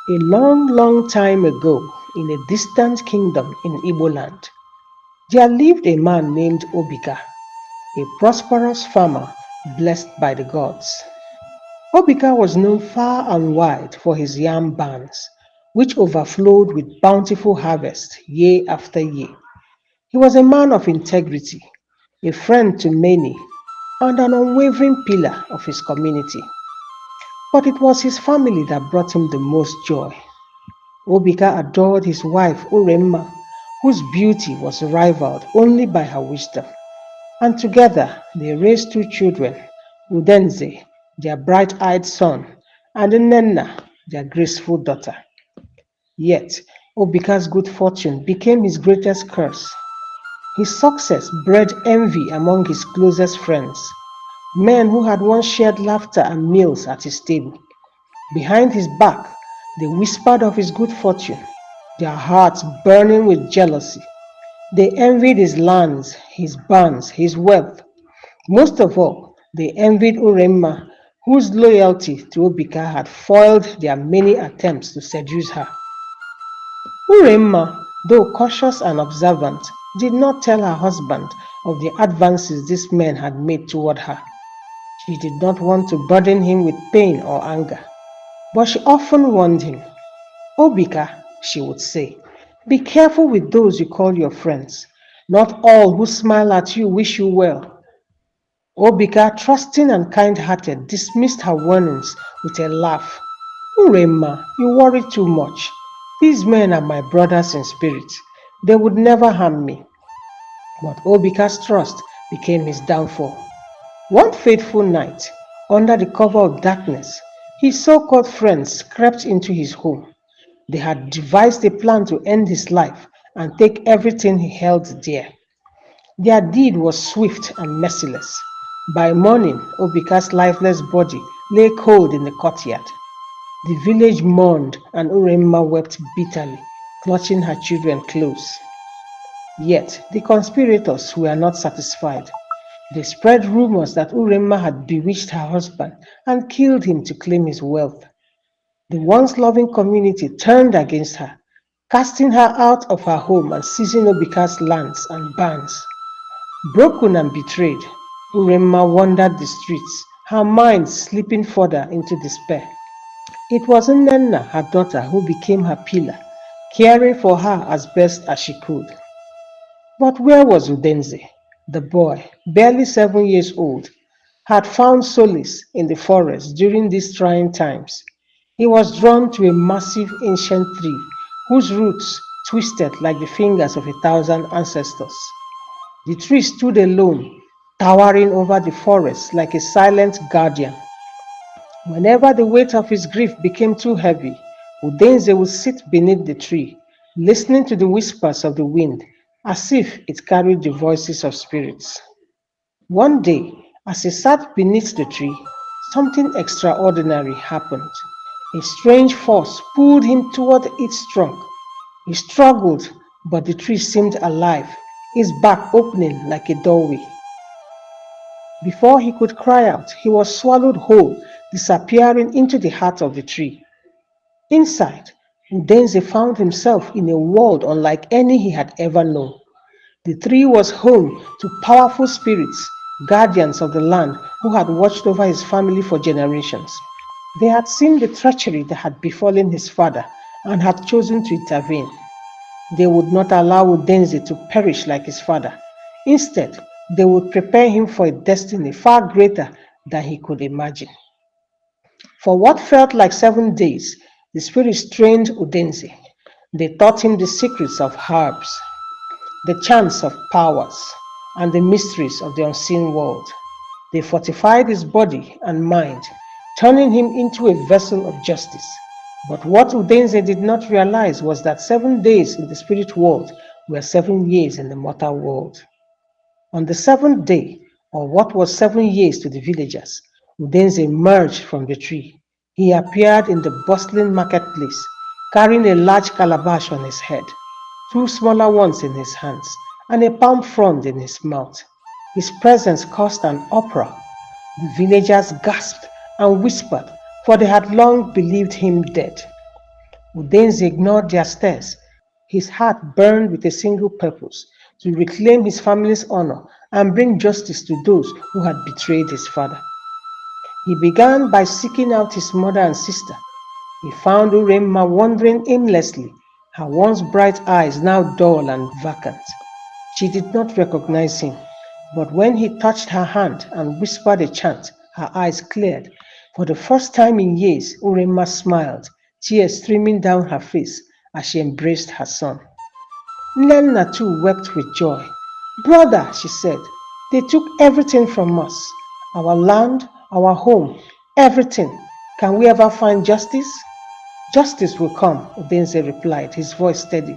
A long, long time ago, in a distant kingdom in Igbo land, there lived a man named Obika, a prosperous farmer blessed by the gods. Obika was known far and wide for his yam barns, which overflowed with bountiful harvest year after year. He was a man of integrity, a friend to many, and an unwavering pillar of his community. But it was his family that brought him the most joy. Obika adored his wife Uremma, whose beauty was rivaled only by her wisdom, and together they raised two children, Udenze, their bright-eyed son, and Nenna, their graceful daughter. Yet, Obika's good fortune became his greatest curse. His success bred envy among his closest friends, men who had once shared laughter and meals at his table. Behind his back, they whispered of his good fortune, their hearts burning with jealousy. They envied his lands, his barns, his wealth. Most of all, they envied Uremma, whose loyalty to Obika had foiled their many attempts to seduce her. Uremma, though cautious and observant, did not tell her husband of the advances these men had made toward her. She did not want to burden him with pain or anger, but she often warned him. Obika, she would say, be careful with those you call your friends. Not all who smile at you wish you well. Obika, trusting and kind-hearted, dismissed her warnings with a laugh. Uremma, you worry too much. These men are my brothers in spirit. They would never harm me. But Obika's trust became his downfall. One fateful night, under the cover of darkness, his so-called friends crept into his home. They had devised a plan to end his life and take everything he held dear. Their deed was swift and merciless. By morning, Obika's lifeless body lay cold in the courtyard. The village mourned and Uremma wept bitterly, clutching her children close. Yet the conspirators were not satisfied. They spread rumors that Uremma had bewitched her husband and killed him to claim his wealth. The once loving community turned against her, casting her out of her home and seizing Obika's lands and barns. Broken and betrayed, Uremma wandered the streets, her mind slipping further into despair. It was Nnenna, her daughter, who became her pillar, caring for her as best as she could. But where was Udenze? The boy, barely 7 years old, had found solace in the forest during these trying times. He was drawn to a massive ancient tree whose roots twisted like the fingers of 1,000 ancestors. The tree stood alone, towering over the forest like a silent guardian. Whenever the weight of his grief became too heavy, Udenze would sit beneath the tree, listening to the whispers of the wind, as if it carried the voices of spirits. One day, as he sat beneath the tree, something extraordinary happened. A strange force pulled him toward its trunk. He struggled, but the tree seemed alive, its back opening like a doorway. Before he could cry out, he was swallowed whole, disappearing into the heart of the tree. Inside, Udenze found himself in a world unlike any he had ever known. The tree was home to powerful spirits, guardians of the land who had watched over his family for generations. They had seen the treachery that had befallen his father and had chosen to intervene. They would not allow Udenze to perish like his father. Instead, they would prepare him for a destiny far greater than he could imagine. For what felt like 7 days, the spirits trained Udenze. They taught him the secrets of herbs, the chants of powers, and the mysteries of the unseen world. They fortified his body and mind, turning him into a vessel of justice. But what Udenze did not realize was that 7 days in the spirit world were 7 years in the mortal world. On the seventh day, or what was 7 years to the villagers, Udenze emerged from the tree. He appeared in the bustling marketplace, carrying a large calabash on his head, two smaller ones in his hands, and a palm frond in his mouth. His presence caused an uproar. The villagers gasped and whispered, for they had long believed him dead. Udenze ignored their stares. His heart burned with a single purpose: to reclaim his family's honor and bring justice to those who had betrayed his father. He began by seeking out his mother and sister. He found Uremma wandering aimlessly, her once bright eyes now dull and vacant. She did not recognize him, but when he touched her hand and whispered a chant, her eyes cleared. For the first time in years, Uremma smiled, tears streaming down her face as she embraced her son. Nnenna too wept with joy. "Brother," she said, "they took everything from us: our land, our home, everything. Can we ever find justice?" "Justice will come," Udenze replied, his voice steady.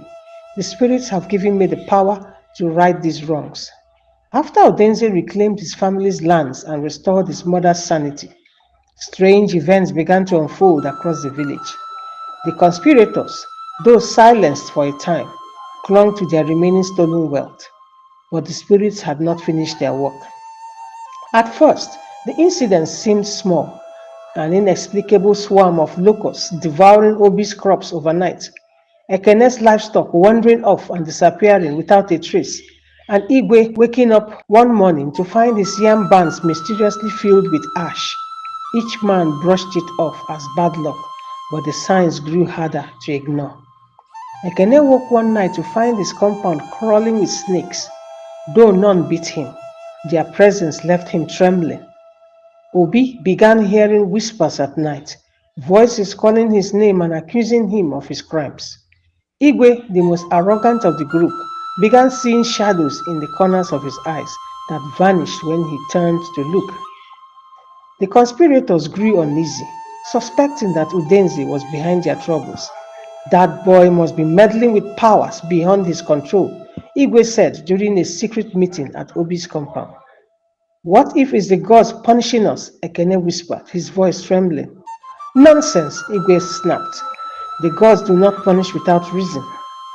"The spirits have given me the power to right these wrongs." After Udenze reclaimed his family's lands and restored his mother's sanity, strange events began to unfold across the village. The conspirators, though silenced for a time, clung to their remaining stolen wealth, but the spirits had not finished their work. At first, the incident seemed small: an inexplicable swarm of locusts devouring Obi's crops overnight, Ekene's livestock wandering off and disappearing without a trace, and Igwe waking up one morning to find his yam barns mysteriously filled with ash. Each man brushed it off as bad luck, but the signs grew harder to ignore. Ekene woke one night to find his compound crawling with snakes. Though none bit him, their presence left him trembling. Obi began hearing whispers at night, voices calling his name and accusing him of his crimes. Igwe, the most arrogant of the group, began seeing shadows in the corners of his eyes that vanished when he turned to look. The conspirators grew uneasy, suspecting that Udenze was behind their troubles. "That boy must be meddling with powers beyond his control," Igwe said during a secret meeting at Obi's compound. "What if it's the gods punishing us?" Ekene whispered, his voice trembling. "Nonsense," Igwe snapped. "The gods do not punish without reason.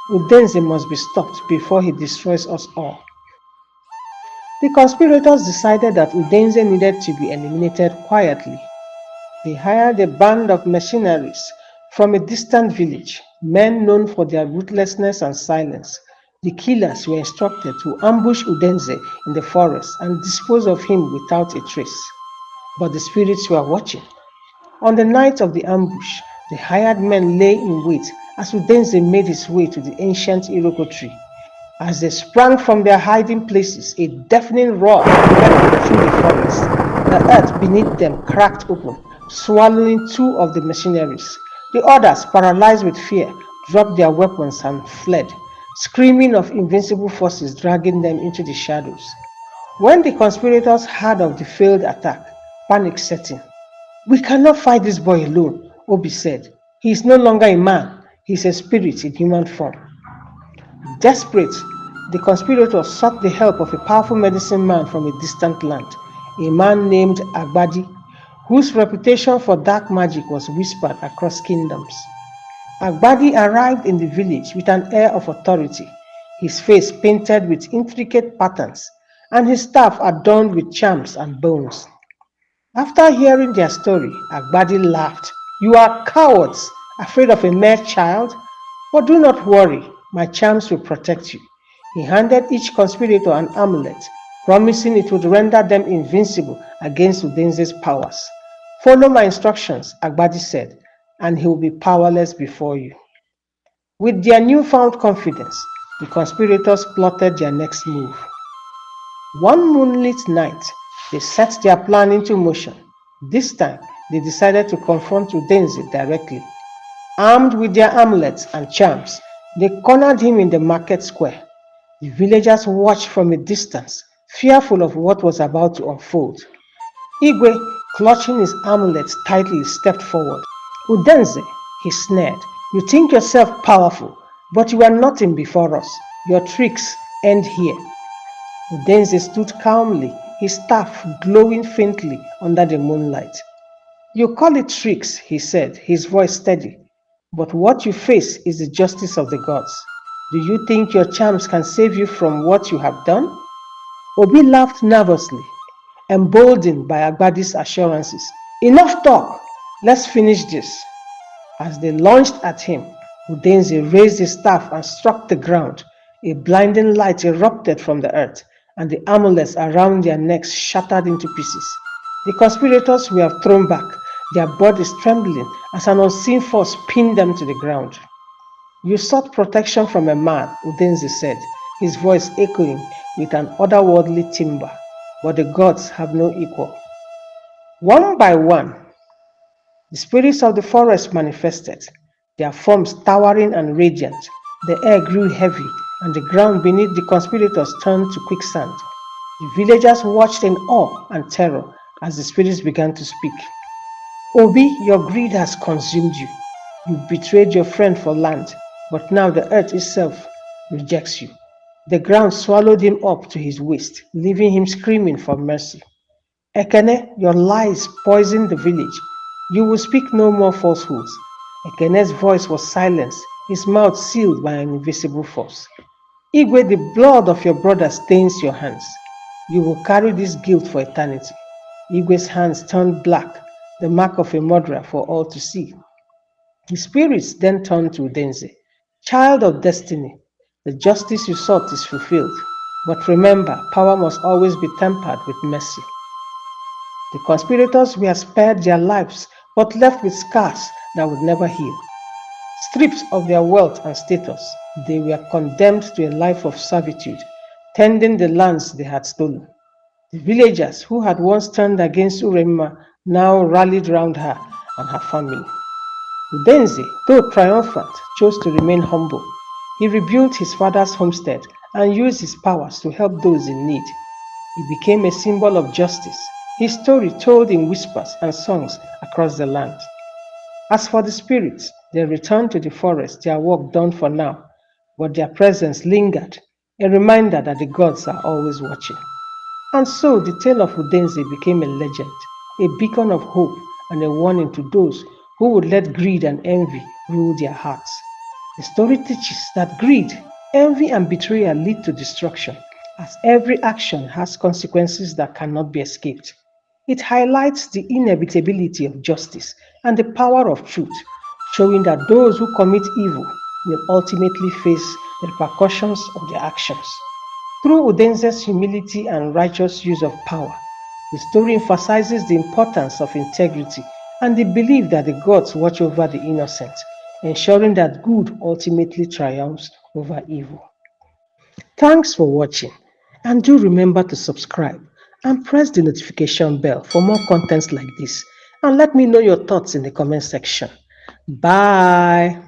Udenze must be stopped before he destroys us all." The conspirators decided that Udenze needed to be eliminated quietly. They hired a band of mercenaries from a distant village, men known for their ruthlessness and silence. The killers were instructed to ambush Udenze in the forest and dispose of him without a trace. But the spirits were watching. On the night of the ambush, the hired men lay in wait as Udenze made his way to the ancient Iroko tree. As they sprang from their hiding places, a deafening roar echoed through the forest. The earth beneath them cracked open, swallowing two of the mercenaries. The others, paralyzed with fear, dropped their weapons and fled, screaming of invincible forces dragging them into the shadows. When the conspirators heard of the failed attack, panic set in. "We cannot fight this boy alone," Obi said. "He is no longer a man, he is a spirit in human form." Desperate, the conspirators sought the help of a powerful medicine man from a distant land, a man named Agbadi, whose reputation for dark magic was whispered across kingdoms. Agbadi arrived in the village with an air of authority, his face painted with intricate patterns, and his staff adorned with charms and bones. After hearing their story, Agbadi laughed. "You are cowards, afraid of a mere child? But do not worry, my charms will protect you." He handed each conspirator an amulet, promising it would render them invincible against Udenze's powers. "Follow my instructions," Agbadi said, "and he will be powerless before you." With their newfound confidence, the conspirators plotted their next move. One moonlit night, they set their plan into motion. This time, they decided to confront Udenze directly. Armed with their amulets and charms, they cornered him in the market square. The villagers watched from a distance, fearful of what was about to unfold. Igwe, clutching his amulet tightly, stepped forward. "Udenze," he sneered, "you think yourself powerful, but you are nothing before us. Your tricks end here." Udenze stood calmly, his staff glowing faintly under the moonlight. "You call it tricks," he said, his voice steady, "but what you face is the justice of the gods. Do you think your charms can save you from what you have done?" Obi laughed nervously, emboldened by Agbadi's assurances. "Enough talk! Let's finish this." As they launched at him, Udenze raised his staff and struck the ground. A blinding light erupted from the earth, and the amulets around their necks shattered into pieces. The conspirators were thrown back, their bodies trembling as an unseen force pinned them to the ground. You sought protection from a man, Udenze said, his voice echoing with an otherworldly timbre, but the gods have no equal. One by one, the spirits of the forest manifested, their forms towering and radiant. The air grew heavy, and the ground beneath the conspirators turned to quicksand. The villagers watched in awe and terror as the spirits began to speak. Obi, your greed has consumed you. You betrayed your friend for land, but now the earth itself rejects you. The ground swallowed him up to his waist, leaving him screaming for mercy. Ekene, your lies poisoned the village. You will speak no more falsehoods. Ekene's voice was silenced, his mouth sealed by an invisible force. Igwe, the blood of your brother stains your hands. You will carry this guilt for eternity. Igwe's hands turned black, the mark of a murderer for all to see. The spirits then turned to Udenze. Child of destiny, the justice you sought is fulfilled. But remember, power must always be tempered with mercy. The conspirators were spared their lives, but left with scars that would never heal. Stripped of their wealth and status, they were condemned to a life of servitude, tending the lands they had stolen. The villagers who had once turned against Uremma now rallied round her and her family. Udenze, though triumphant, chose to remain humble. He rebuilt his father's homestead and used his powers to help those in need. He became a symbol of justice, his story told in whispers and songs across the land. As for the spirits, they returned to the forest, their work done for now, but their presence lingered, a reminder that the gods are always watching. And so the tale of Udenze became a legend, a beacon of hope and a warning to those who would let greed and envy rule their hearts. The story teaches that greed, envy, and betrayal lead to destruction, as every action has consequences that cannot be escaped. It highlights the inevitability of justice and the power of truth, showing that those who commit evil will ultimately face the repercussions of their actions. Through Udenze's humility and righteous use of power, the story emphasizes the importance of integrity and the belief that the gods watch over the innocent, ensuring that good ultimately triumphs over evil. Thanks for watching, and do remember to subscribe and press the notification bell for more contents like this, and let me know your thoughts in the comment section. Bye.